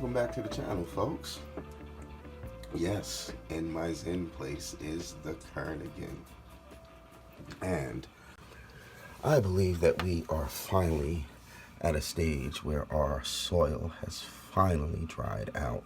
welcome back to the channel, folks. Yes, in my Zen place is the Carnigan. And I believe that we are finally at a stage where our soil has finally dried out.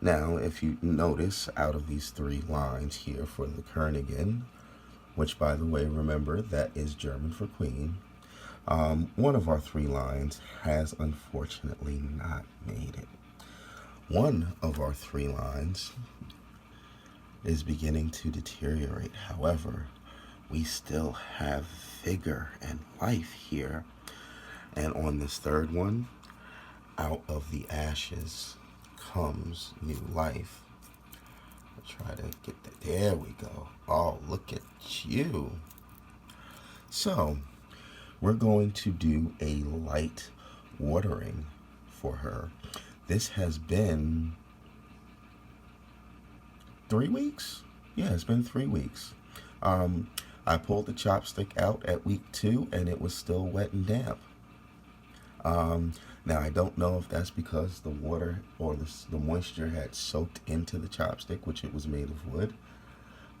Now, if you notice, out of these three lines here for the Carnigan, which, by the way, remember, that is German for queen, one of our three lines has unfortunately not made it. One of our three lines is beginning to deteriorate. However, we still have vigor and life here. And on this third one, out of the ashes comes new life. I'll try to get that. There we go. Oh, look at you. So, we're going to do a light watering for her. This has been 3 weeks? Yeah, it's been 3 weeks. I pulled the chopstick out at week 2 and it was still wet and damp. Now, I don't know if that's because the water or the moisture had soaked into the chopstick, which it was made of wood.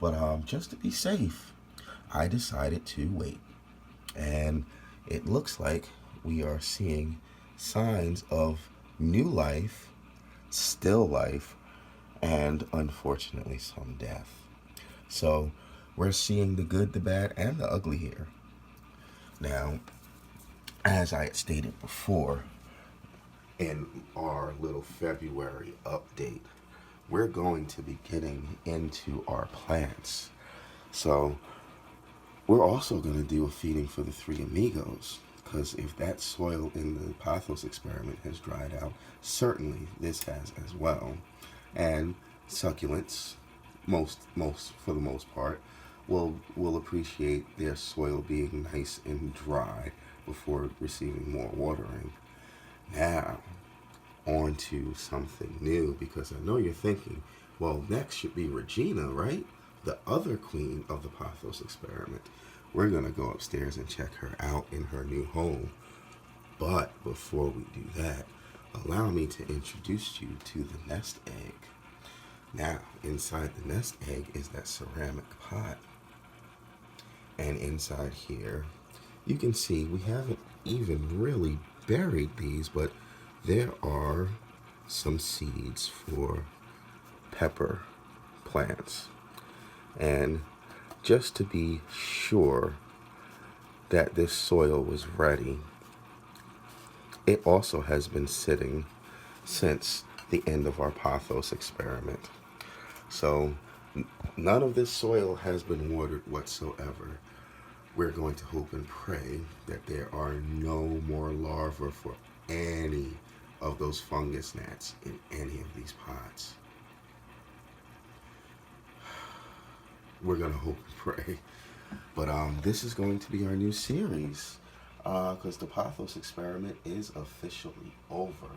But just to be safe, I decided to wait. And it looks like we are seeing signs of new life, still life, and unfortunately some death. So we're seeing the good, the bad, and the ugly here. Now, as I had stated before in our little February update, we're going to be getting into our plants. So we're also going to do a feeding for the three amigos, because if that soil in the Pathos experiment has dried out, certainly this has as well. And succulents, for the most part, will appreciate their soil being nice and dry before receiving more watering. Now, on to something new, because I know you're thinking, well, next should be Regina, right? The other queen of the Pathos experiment. We're going to go upstairs and check her out in her new home. But before we do that, allow me to introduce you to the nest egg. Now, inside the nest egg is that ceramic pot. And inside here, you can see we haven't even really buried these, but there are some seeds for pepper plants. And just to be sure that this soil was ready, it also has been sitting since the end of our Pathos experiment. So none of this soil has been watered whatsoever. We're going to hope and pray that there are no more larvae for any of those fungus gnats in any of these pots. We're going to hope and pray. But this is going to be our new series, because the Pathos experiment is officially over.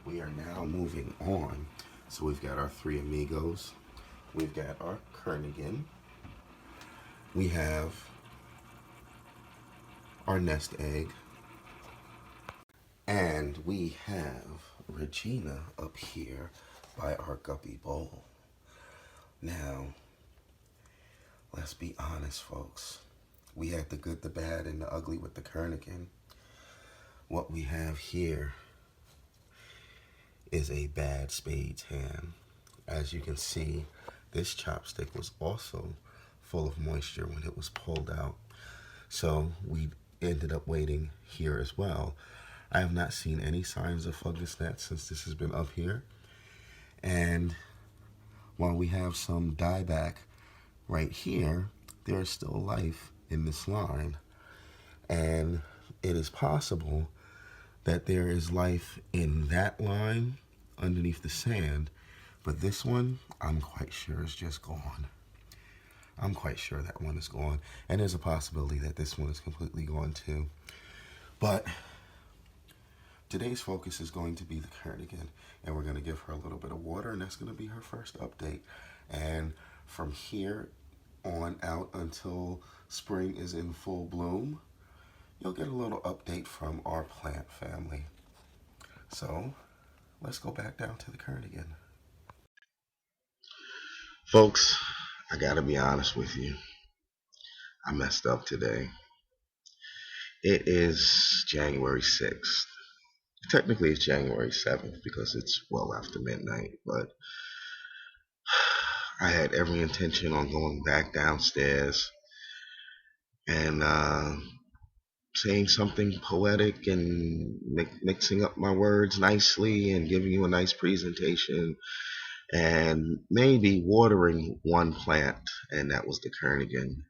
We are now moving on. So we've got our three amigos. We've got our Carnigan. We have our nest egg. And we have Regina up here by our guppy bowl. Now, let's be honest, folks. We had the good, the bad, and the ugly with the Carnigan. What we have here is a bad spades hand. As you can see, this chopstick was also full of moisture when it was pulled out. So we ended up waiting here as well. I have not seen any signs of fungus gnats since this has been up here. And while we have some dieback right here, there is still life in this line. And it is possible that there is life in that line underneath the sand, but this one, I'm quite sure is just gone. I'm quite sure that one is gone. And there's a possibility that this one is completely gone too. But today's focus is going to be the Carnigan, and we're going to give her a little bit of water, and that's going to be her first update. And from here on out until spring is in full bloom, you'll get a little update from our plant family. So let's go back down to the current again. Folks, I gotta be honest with you. I messed up today. It is January 6th. Technically, it's January 7th because it's well after midnight, but I had every intention on going back downstairs and saying something poetic and mixing up my words nicely and giving you a nice presentation and maybe watering one plant, and that was the Kernigan,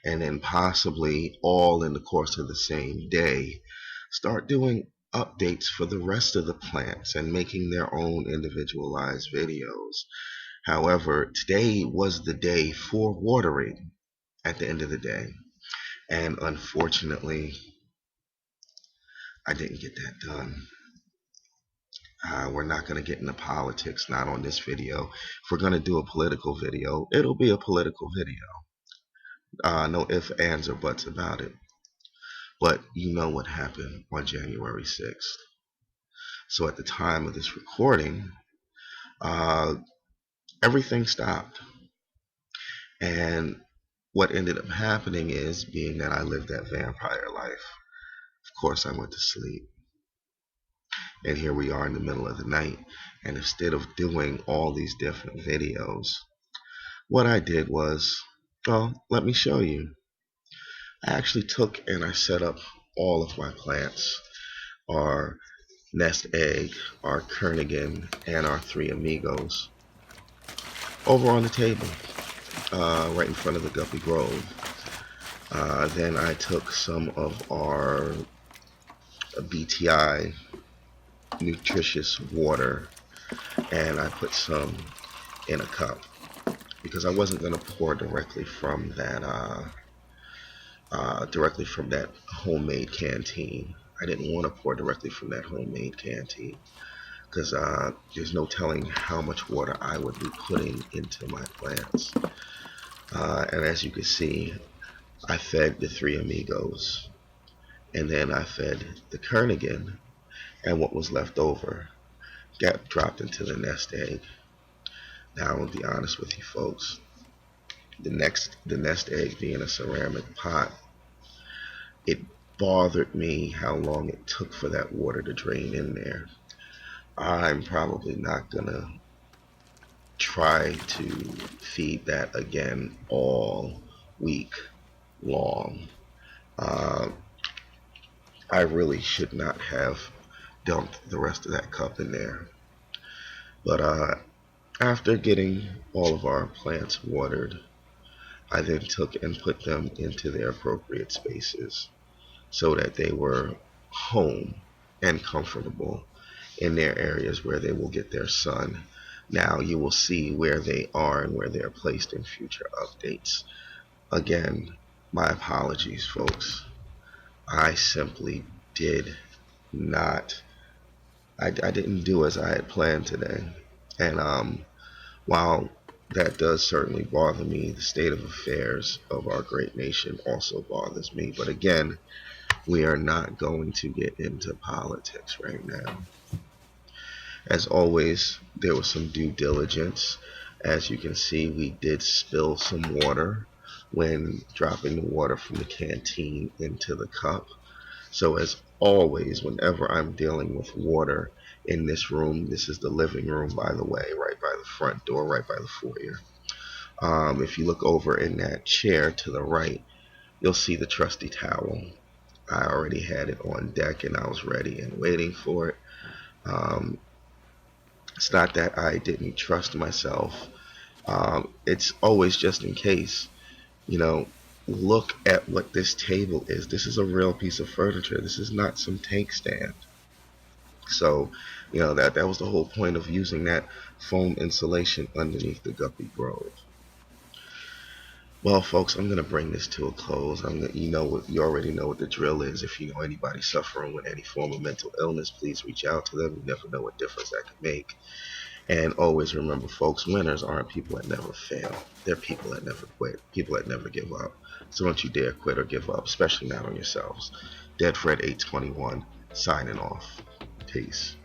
and then possibly all in the course of the same day start doing updates for the rest of the plants and making their own individualized videos. However, today was the day for watering at the end of the day, and unfortunately I didn't get that done. We're not going to get into politics, not on this video. If we're going to do a political video, it'll be a political video. No ifs, ands, or buts about it. But you know what happened on January 6th. So at the time of this recording, everything stopped. And what ended up happening is, being that I lived that vampire life, of course I went to sleep. And here we are in the middle of the night. And instead of doing all these different videos, what I did was, well, let me show you. I actually took and I set up all of my plants, our nest egg, our Kernigan, and our three amigos, over on the table, right in front of the Guppy Grove. Then I took some of our BTI nutritious water and I put some in a cup because I wasn't going to pour directly from that homemade canteen. I didn't want to pour directly from that homemade canteen because there's no telling how much water I would be putting into my plants. And as you can see, I fed the three amigos, and then I fed the Kernigan, and what was left over got dropped into the nest egg. Now, I'll be honest with you folks, the nest egg being a ceramic pot, it bothered me how long it took for that water to drain in there. I'm probably not gonna try to feed that again all week long. I really should not have dumped the rest of that cup in there. But after getting all of our plants watered, I then took and put them into their appropriate spaces so that they were home and comfortable in their areas where they will get their sun. Now you will see where they are and where they are placed in future updates. Again, my apologies, folks. I simply did not, I didn't do as I had planned today. And while that does certainly bother me, the state of affairs of our great nation also bothers me. But again, we are not going to get into politics right now. As always, there was some due diligence. As you can see, we did spill some water when dropping the water from the canteen into the cup. So as always, whenever I'm dealing with water in this room, this is the living room, by the way, right by the front door, right by the foyer. If you look over in that chair to the right, you'll see the trusty towel. I already had it on deck and I was ready and waiting for it. It's not that I didn't trust myself. It's always just in case. You know, look at what this table is. This is a real piece of furniture. This is not some tank stand. So, you know, that was the whole point of using that foam insulation underneath the Guppy Grove. Well, folks, I'm gonna bring this to a close. You already know what the drill is. If you know anybody suffering with any form of mental illness, please reach out to them. You never know what difference that can make. And always remember, folks, winners aren't people that never fail. They're people that never quit, people that never give up. So don't you dare quit or give up, especially not on yourselves. Dead Fred 821 signing off. Peace.